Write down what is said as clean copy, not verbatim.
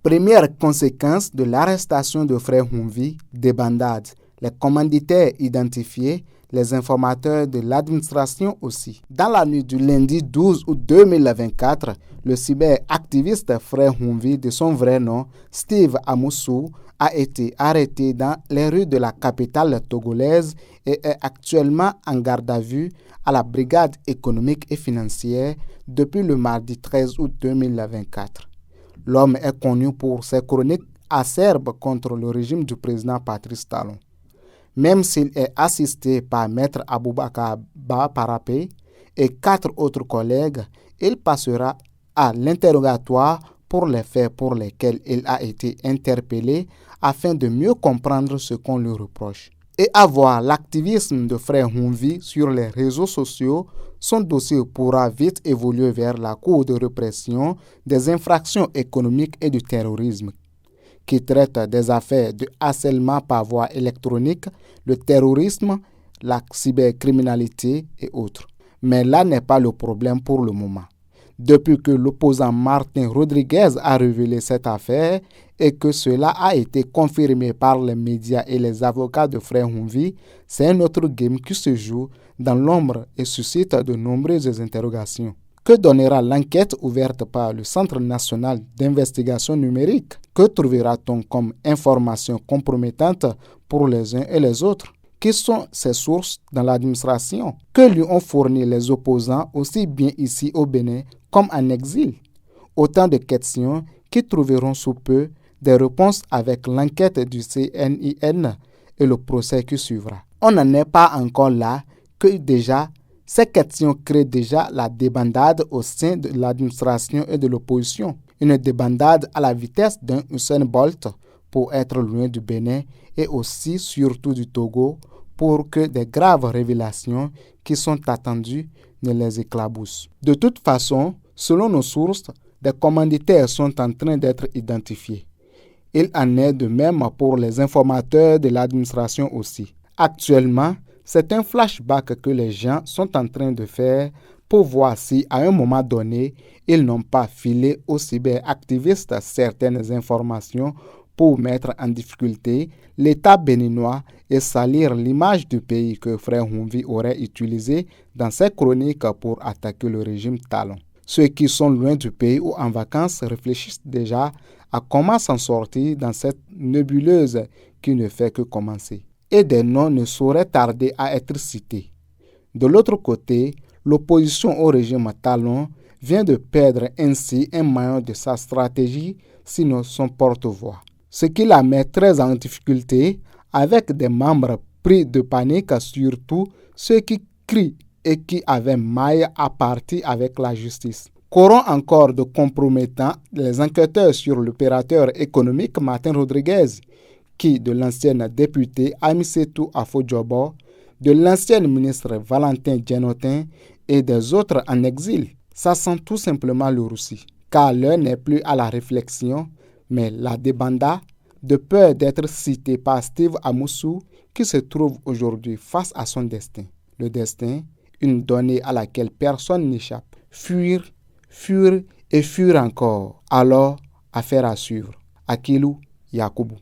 Première conséquence de l'arrestation de frère Humvi, débandade. Les commanditaires identifiés, les informateurs de l'administration aussi. Dans la nuit du lundi 12 août 2024, le cyberactiviste frère Humvi, de son vrai nom, Steve Amoussou, a été arrêté dans les rues de la capitale togolaise et est actuellement en garde à vue à la brigade économique et financière depuis le mardi 13 août 2024. L'homme est connu pour ses chroniques acerbes contre le régime du président Patrice Talon. Même s'il est assisté par Maître Aboubakar Ba Parapé et 4 autres collègues, il passera à l'interrogatoire pour les faits pour lesquels il a été interpellé afin de mieux comprendre ce qu'on lui reproche. Et à voir l'activisme de frère Humvi sur les réseaux sociaux, son dossier pourra vite évoluer vers la Cour de répression des infractions économiques et du terrorisme, qui traite des affaires de harcèlement par voie électronique, le terrorisme, la cybercriminalité et autres. Mais là n'est pas le problème pour le moment. Depuis que l'opposant Martin Rodriguez a révélé cette affaire et que cela a été confirmé par les médias et les avocats de frère Humvi, c'est un autre game qui se joue dans l'ombre et suscite de nombreuses interrogations. Que donnera l'enquête ouverte par le Centre national d'investigation numérique? Que trouvera-t-on comme informations compromettantes pour les uns et les autres? Quelles sont ses sources dans l'administration? Que lui ont fourni les opposants aussi bien ici au Bénin comme en exil? Autant de questions qui trouveront sous peu des réponses avec l'enquête du CNIN et le procès qui suivra. On n'en est pas encore là que déjà ces questions créent déjà la débandade au sein de l'administration et de l'opposition. Une débandade à la vitesse d'un Usain Bolt pour être loin du Bénin et aussi surtout du Togo pour que des graves révélations qui sont attendues ne les éclaboussent. De toute façon, selon nos sources, des commanditaires sont en train d'être identifiés. Il en est de même pour les informateurs de l'administration aussi. Actuellement, c'est un flashback que les gens sont en train de faire pour voir si, à un moment donné, ils n'ont pas filé aux cyberactivistes certaines informations pour mettre en difficulté l'État béninois et salir l'image du pays que frère Humvi aurait utilisé dans ses chroniques pour attaquer le régime Talon. Ceux qui sont loin du pays ou en vacances réfléchissent déjà à comment s'en sortir dans cette nébuleuse qui ne fait que commencer. Et des noms ne sauraient tarder à être cités. De l'autre côté, l'opposition au régime Talon vient de perdre ainsi un maillon de sa stratégie, sinon son porte-voix. Ce qui la met très en difficulté avec des membres pris de panique, surtout ceux qui crient et qui avaient maille à partir avec la justice. Qu'auront encore de compromettants les enquêteurs sur l'opérateur économique Martin Rodriguez, qui de l'ancienne députée Amisetou Afo-Djobo, de l'ancienne ministre Valentin Djenotin et des autres en exil? Ça sent tout simplement le roussi, car l'heure n'est plus à la réflexion, mais la débandade, de peur d'être cité par Steve Amoussou, qui se trouve aujourd'hui face à son destin. Le destin, une donnée à laquelle personne n'échappe. Fuir, fuir et fuir encore. Alors, affaire à suivre. Akilou Yakoubou.